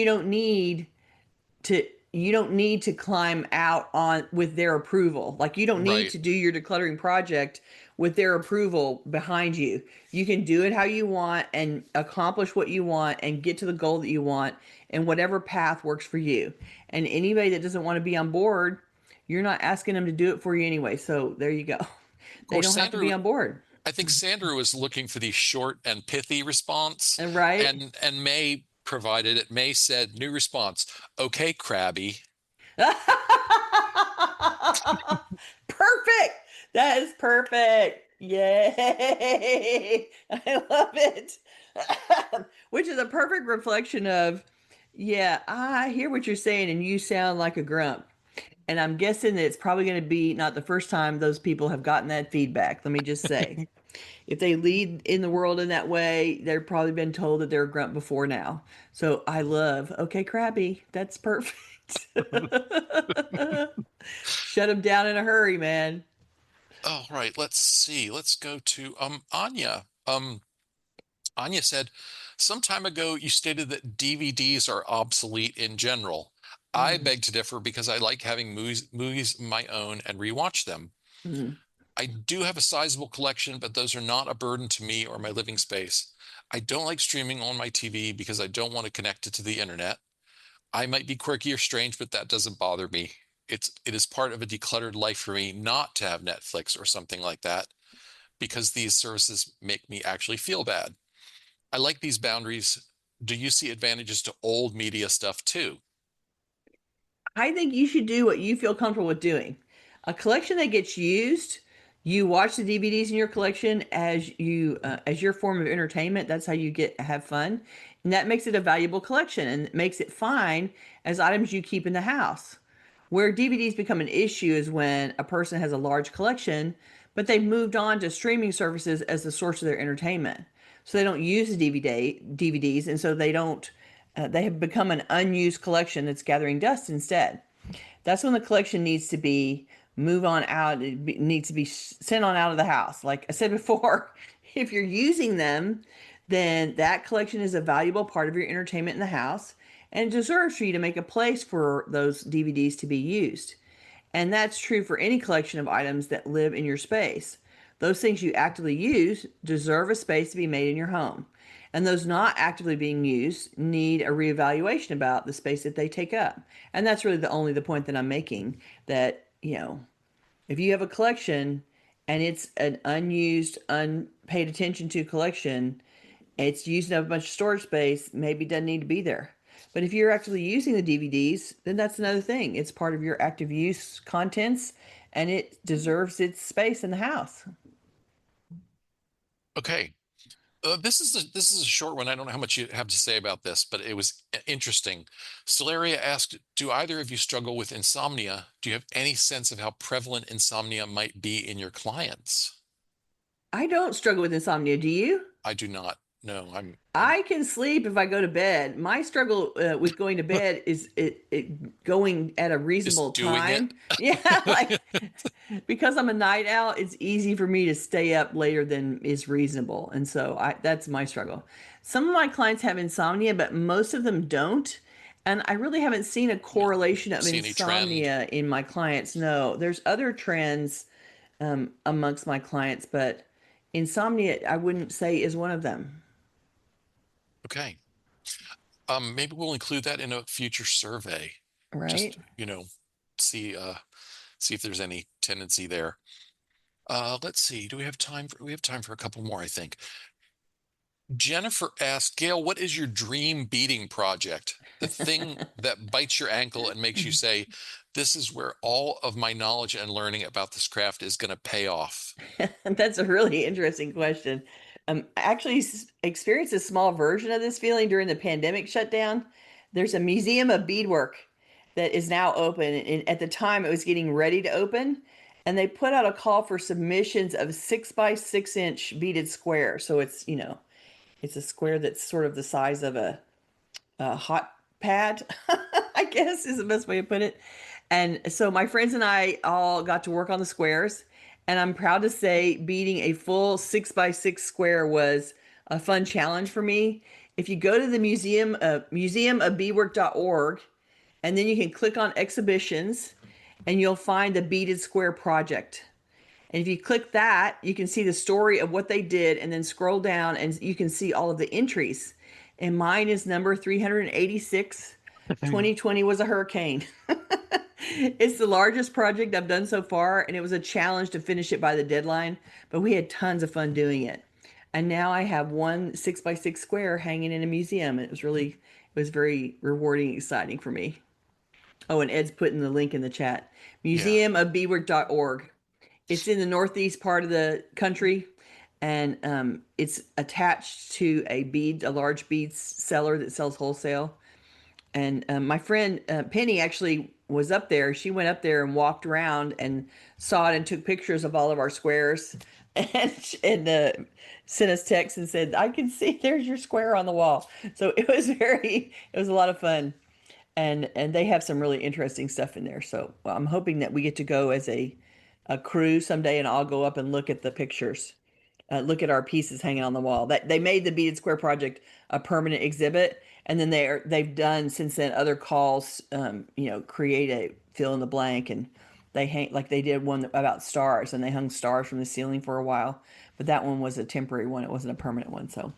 to you don't need to climb out on with their approval. Like you don't need Right. to do your decluttering project with their approval behind you. You can do it how you want and accomplish what you want and get to the goal that you want and whatever path works for you. And anybody that doesn't want to be on board, you're not asking them to do it for you anyway. So there you go. Of They course, don't have to be Sandra, on board. I think Sandra was looking for the short and pithy response, And right? and May provided it. May said, new response, okay, crabby. Perfect. That is perfect. Yay. I love it. Which is a perfect reflection of, yeah, I hear what you're saying and you sound like a grump. And I'm guessing that it's probably going to be not the first time those people have gotten that feedback. Let me just say. If they lead in the world in that way, they've probably been told that they're a grunt before now. So I love, okay, crabby. That's perfect. Shut them down in a hurry, man. Oh, right. Let's see. Let's go to Anya. Anya said, some time ago you stated that DVDs are obsolete in general. I Mm, beg to differ because I like having movies my own and rewatch them. mm. I do have a sizable collection, but those are not a burden to me or my living space. I don't like streaming on my TV because I don't want to connect it to the internet. I might be quirky or strange, but that doesn't bother me. It is part of a decluttered life for me not to have Netflix or something like that because these services make me actually feel bad. I like these boundaries. Do you see advantages to old media stuff too? I think you should do what you feel comfortable with doing. A collection that gets used, you watch the DVDs in your collection as your form of entertainment. That's how you get have fun, and that makes it a valuable collection and makes it fine as items you keep in the house. Where DVDs become an issue is when a person has a large collection, but they've moved on to streaming services as the source of their entertainment. So they don't use the DVDs, and so they have become an unused collection that's gathering dust instead. That's when the collection needs to be move on out. It needs to be sent on out of the house. Like I said before, if you're using them, then that collection is a valuable part of your entertainment in the house and it deserves for you to make a place for those DVDs to be used. And that's true for any collection of items that live in your space. Those things you actively use deserve a space to be made in your home. And those not actively being used need a reevaluation about the space that they take up. And that's really the point that I'm making that, if you have a collection and it's an unused, unpaid attention to collection, it's using up a bunch of storage space, maybe it doesn't need to be there. But if you're actually using the DVDs, then that's another thing. It's part of your active use contents and it deserves its space in the house. Okay. This is a short one. I don't know how much you have to say about this, but it was interesting. Stellaria asked, "Do either of you struggle with insomnia? Do you have any sense of how prevalent insomnia might be in your clients?" I don't struggle with insomnia. Do you? I do not. No, I'm I can sleep if I go to bed. My struggle with going to bed is it going at a reasonable just doing it. time. Yeah, like because I'm a night owl, it's easy for me to stay up later than is reasonable. And so that's my struggle. Some of my clients have insomnia, but most of them don't. And I really haven't seen a Yeah. correlation of See any trend? insomnia in my clients. No, there's other trends amongst my clients, but insomnia, I wouldn't say is one of them, Okay. Maybe we'll include that in a future survey. right? Just, see see if there's any tendency there. Let's see. Do we have time for, we have time for a couple more, I think. Jennifer asked, Gail, what is your dream beading project? The thing that bites your ankle and makes you say, this is where all of my knowledge and learning about this craft is going to pay off. That's a really interesting question. I actually experienced a small version of this feeling during the pandemic shutdown. There's a museum of beadwork that is now open, and at the time it was getting ready to open, and they put out a call for submissions of 6 by 6 inch beaded square. So it's, it's a square that's sort of the size of a hot pad, I guess is the best way to put it. And so my friends and I all got to work on the squares. And I'm proud to say beating a full 6 by 6 square was a fun challenge for me. If you go to the museumofbeadwork.org, and then you can click on exhibitions, and you'll find the beaded square project. And if you click that, you can see the story of what they did, and then scroll down and you can see all of the entries. And mine is number 386. 2020 was a hurricane. It's the largest project I've done so far, and it was a challenge to finish it by the deadline, but we had tons of fun doing it. And now I have one 6 by 6 square hanging in a museum. And it was very rewarding, exciting for me. Oh, and Ed's putting the link in the chat. Yeah. Museumofbeadwork.org. It's in the northeast part of the country, and it's attached to a large beads seller that sells wholesale. And my friend Penny actually was up there. She went up there and walked around and saw it and took pictures of all of our squares, and sent us text and said, "I can see there's your square on the wall." So it was a lot of fun, and they have some really interesting stuff in there. So well, I'm hoping that we get to go as a crew someday, and I'll go up and look at the pictures, look at our pieces hanging on the wall. That they made the beaded square project a permanent exhibit, and then they've done since then other calls, create a fill in the blank, and they hang like they did one about stars, and they hung stars from the ceiling for a while, but that one was a temporary one. It wasn't a permanent one. So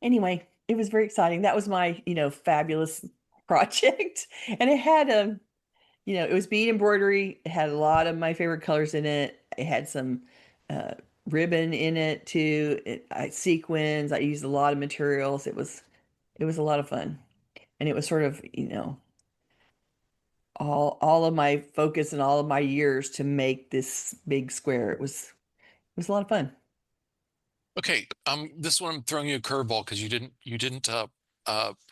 anyway, it was very exciting. That was my fabulous project, and it had it was bead embroidery. It had a lot of my favorite colors in it. It had some uh, ribbon in it too. Sequins. I used a lot of materials. It was a lot of fun, and it was sort of all of my focus and all of my years to make this big square. It was a lot of fun. Okay. This one I'm throwing you a curveball because you didn't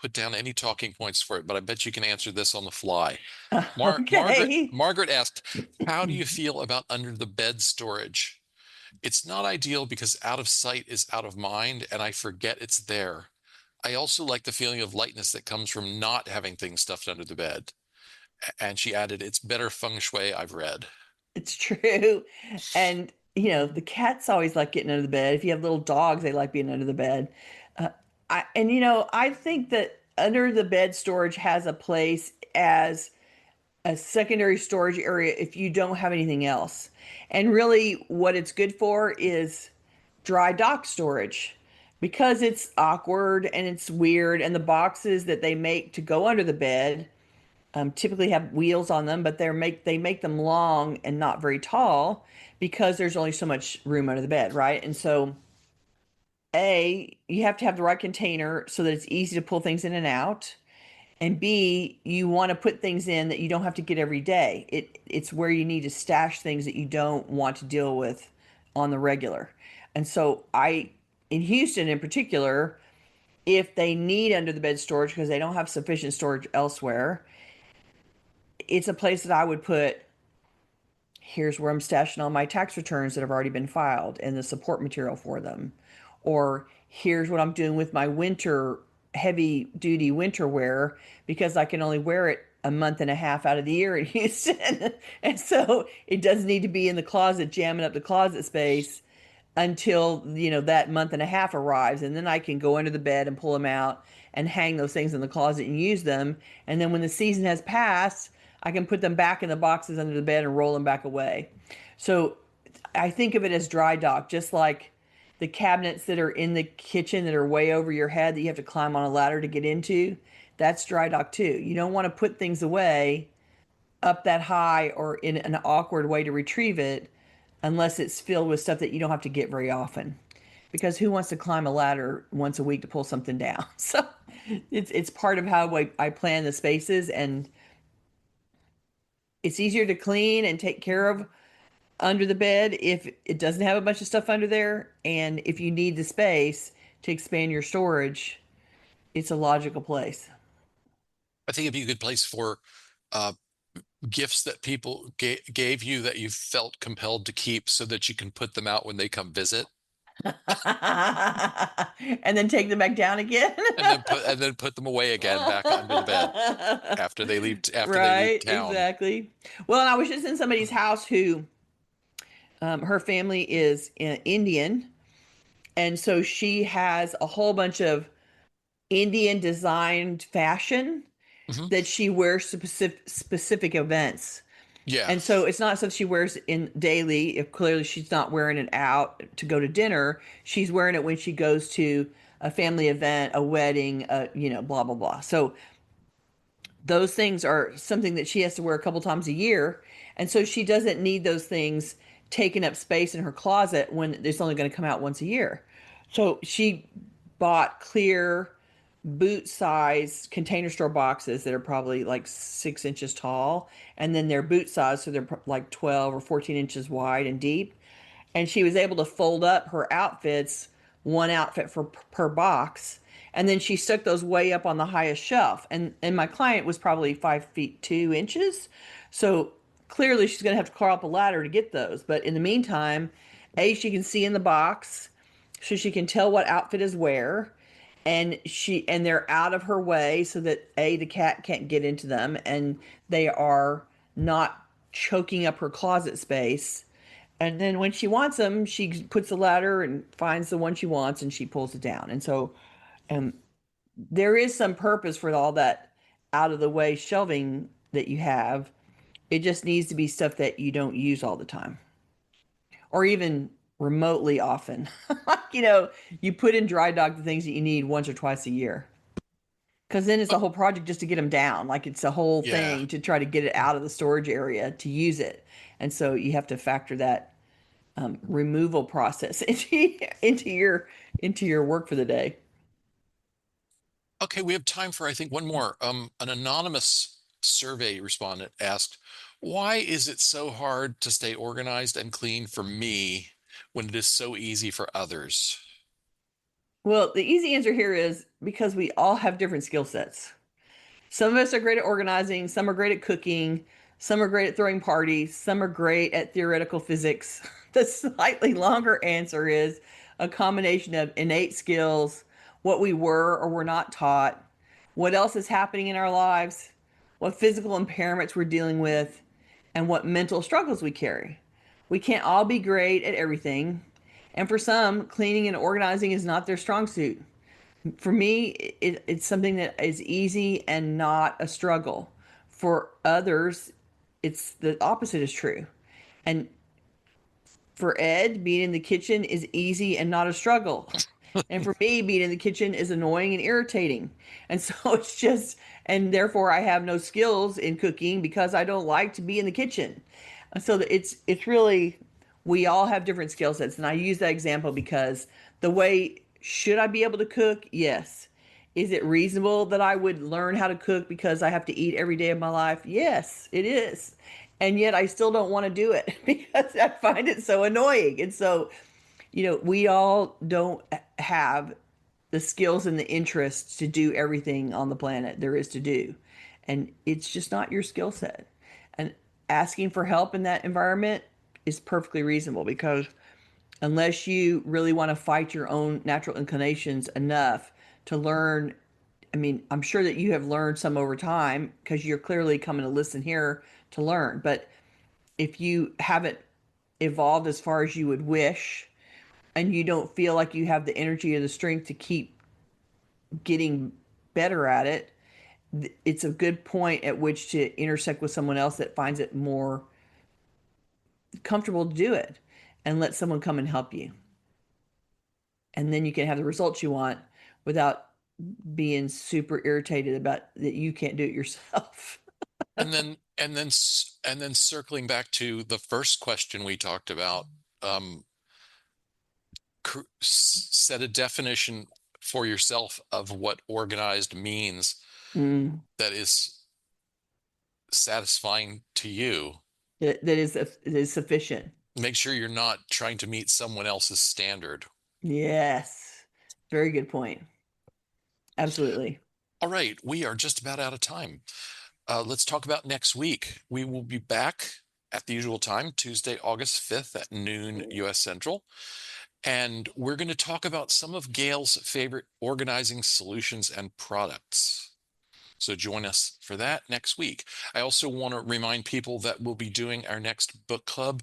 put down any talking points for it, but I bet you can answer this on the fly. Okay. Margaret asked, how do you feel about under the bed storage? It's not ideal because out of sight is out of mind, and I forget it's there. I also like the feeling of lightness that comes from not having things stuffed under the bed. And she added, it's better feng shui I've read. It's true. And, the cats always like getting under the bed. If you have little dogs, they like being under the bed. Uh, I think that under the bed storage has a place as a secondary storage area if you don't have anything else. And really, what it's good for is dry dock storage because it's awkward and it's weird. And the boxes that they make to go under the bed typically have wheels on them, but they make them long and not very tall because there's only so much room under the bed, right? And so, you have to have the right container so that it's easy to pull things in and out. And B, you want to put things in that you don't have to get every day. It's where you need to stash things that you don't want to deal with on the regular. And so in Houston in particular, if they need under the bed storage because they don't have sufficient storage elsewhere, it's a place that I would put, here's where I'm stashing all my tax returns that have already been filed and the support material for them. Or here's what I'm doing with my heavy duty winter wear because I can only wear it a month and a half out of the year in Houston. And so it does need to be in the closet, jamming up the closet space until, that month and a half arrives. And then I can go under the bed and pull them out and hang those things in the closet and use them. And then when the season has passed, I can put them back in the boxes under the bed and roll them back away. So I think of it as dry dock, just like the cabinets that are in the kitchen that are way over your head that you have to climb on a ladder to get into. That's dry dock too. You don't want to put things away up that high or in an awkward way to retrieve it unless it's filled with stuff that you don't have to get very often. Because who wants to climb a ladder once a week to pull something down? So it's part of how I plan the spaces, and it's easier to clean and take care of under the bed if it doesn't have a bunch of stuff under there. And if you need the space to expand your storage, it's a logical place. I think it'd be a good place for uh, gifts that people gave you that you felt compelled to keep so that you can put them out when they come visit, And then take them back down again. and then put them away again back under the bed after they leave Right, town. exactly. Well, and I was just in somebody's house who her family is Indian, and so she has a whole bunch of Indian designed fashion Hmm. that she wears to specific events. Yeah. And so it's not stuff she wears in daily. If clearly she's not wearing it out to go to dinner, she's wearing it when she goes to a family event, a wedding, blah blah blah. So those things are something that she has to wear a couple times a year, and so she doesn't need those things taking up space in her closet when it's only going to come out once a year. So she bought clear boot size container store boxes that are probably like 6 inches tall, and then they're boot size, so they're like 12 or 14 inches wide and deep. And she was able to fold up her outfits, one outfit for per box, and then she stuck those way up on the highest shelf. And my client was probably 5 feet 2 inches, so clearly she's going to have to climb up a ladder to get those. But in the meantime, she can see in the box, so she can tell what outfit is where, and they're out of her way so that the cat can't get into them, and they are not choking up her closet space. And then when she wants them, she puts the ladder and finds the one she wants and she pulls it down. And so um, there is some purpose for all that out of the way shelving that you have. It just needs to be stuff that you don't use all the time or even remotely often. Like, you put in dry dock the things that you need once or twice a year. Because then it's Oh, a whole project just to get them down. Like it's a whole yeah. thing to try to get it out of the storage area to use it. And so you have to factor that removal process into your work for the day. Okay, we have time for, I think, one more. An anonymous survey respondent asked, "Why is it so hard to stay organized and clean for me when it is so easy for others?" Well, the easy answer here is because we all have different skill sets. Some of us are great at organizing, some are great at cooking, some are great at throwing parties, some are great at theoretical physics. The slightly longer answer is a combination of innate skills, what we were or were not taught, what else is happening in our lives, what physical impairments we're dealing with, and what mental struggles we carry. We can't all be great at everything. And for some, cleaning and organizing is not their strong suit. For me, it's something that is easy and not a struggle. For others, it's the opposite is true. And for Ed, being in the kitchen is easy and not a struggle. And for me, being in the kitchen is annoying and irritating. And so it's just, and therefore I have no skills in cooking because I don't like to be in the kitchen. And so it's really, we all have different skill sets. And I use that example because the way, should I be able to cook? Yes. Is it reasonable that I would learn how to cook because I have to eat every day of my life? Yes, it is. And yet I still don't want to do it because I find it so annoying. And so, we all don't have the skills and the interests to do everything on the planet there is to do. And it's just not your skill set. And asking for help in that environment is perfectly reasonable because unless you really want to fight your own natural inclinations enough to learn, I mean, I'm sure that you have learned some over time because you're clearly coming to listen here to learn. But if you haven't evolved as far as you would wish, and you don't feel like you have the energy or the strength to keep getting better at it, it's a good point at which to intersect with someone else that finds it more comfortable to do it, and let someone come and help you. And then you can have the results you want without being super irritated about that you can't do it yourself. And then circling back to the first question we talked about, um, set a definition for yourself of what organized means Mm. that is satisfying to you. That is sufficient. Make sure you're not trying to meet someone else's standard. Yes. Very good point. Absolutely. All right, we are just about out of time. Let's talk about next week. We will be back at the usual time, Tuesday, August 5th at noon US Central. And we're going to talk about some of Gayle's favorite organizing solutions and products. So join us for that next week. I also want to remind people that we'll be doing our next book club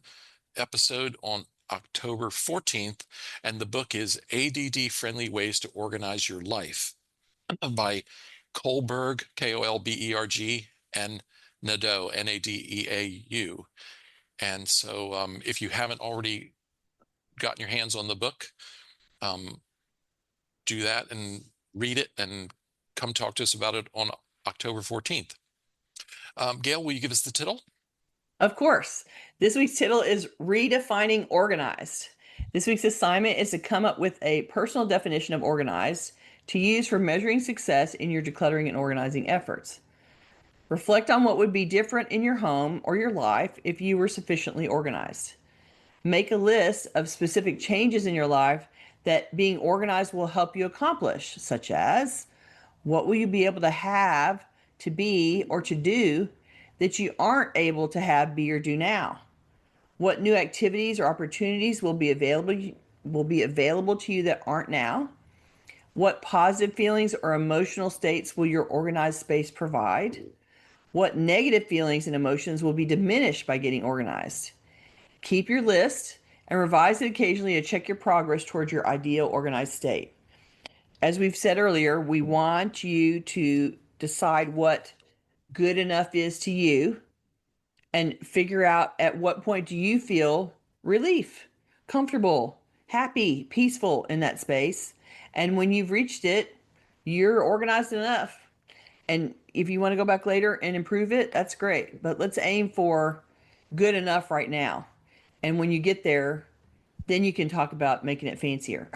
episode on October 14th, and the book is ADD Friendly Ways to Organize Your Life by Kohlberg, Kolberg, and Nadeau, Nadeau. And so if you haven't already gotten your hands on the book, do that and read it and come talk to us about it on October 14th. Gayle, will you give us the title? Of course. This week's title is Redefining Organized. This week's assignment is to come up with a personal definition of organized to use for measuring success in your decluttering and organizing efforts. Reflect on what would be different in your home or your life if you were sufficiently organized. Make a list of specific changes in your life that being organized will help you accomplish, such as what will you be able to have, to be, or to do that you aren't able to have, be, or do now? What new activities or opportunities will be available to you that aren't now? What positive feelings or emotional states will your organized space provide? What negative feelings and emotions will be diminished by getting organized? Keep your list and revise it occasionally to check your progress towards your ideal organized state. As we've said earlier, we want you to decide what good enough is to you and figure out at what point do you feel relief, comfortable, happy, peaceful in that space. And when you've reached it, you're organized enough. And if you want to go back later and improve it, that's great. But let's aim for good enough right now. And when you get there, then you can talk about making it fancier.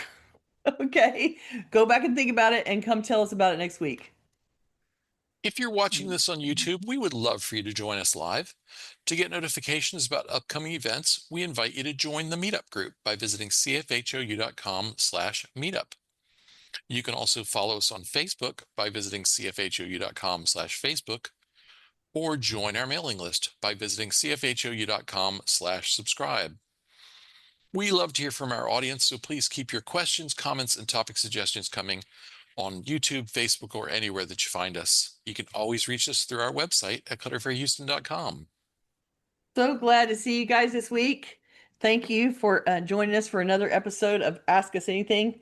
Okay. Go back and think about it and come tell us about it next week. If you're watching this on YouTube, we would love for you to join us live. To get notifications about upcoming events, we invite you to join the meetup group by visiting cfhou.com/meetup. You can also follow us on Facebook by visiting cfhou.com/Facebook, or join our mailing list by visiting cfhou.com/subscribe. We love to hear from our audience, so please keep your questions, comments, and topic suggestions coming on YouTube, Facebook, or anywhere that you find us. You can always reach us through our website at clutterfairyhouston.com. So glad to see you guys this week. Thank you for joining us for another episode of Ask Us Anything.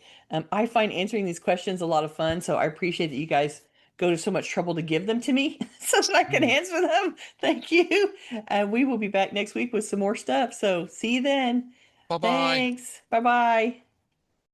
I find answering these questions a lot of fun, so I appreciate that you guys go to so much trouble to give them to me so that I can answer them. Thank you. And we will be back next week with some more stuff. So see you then. Bye-bye. Thanks. Bye-bye.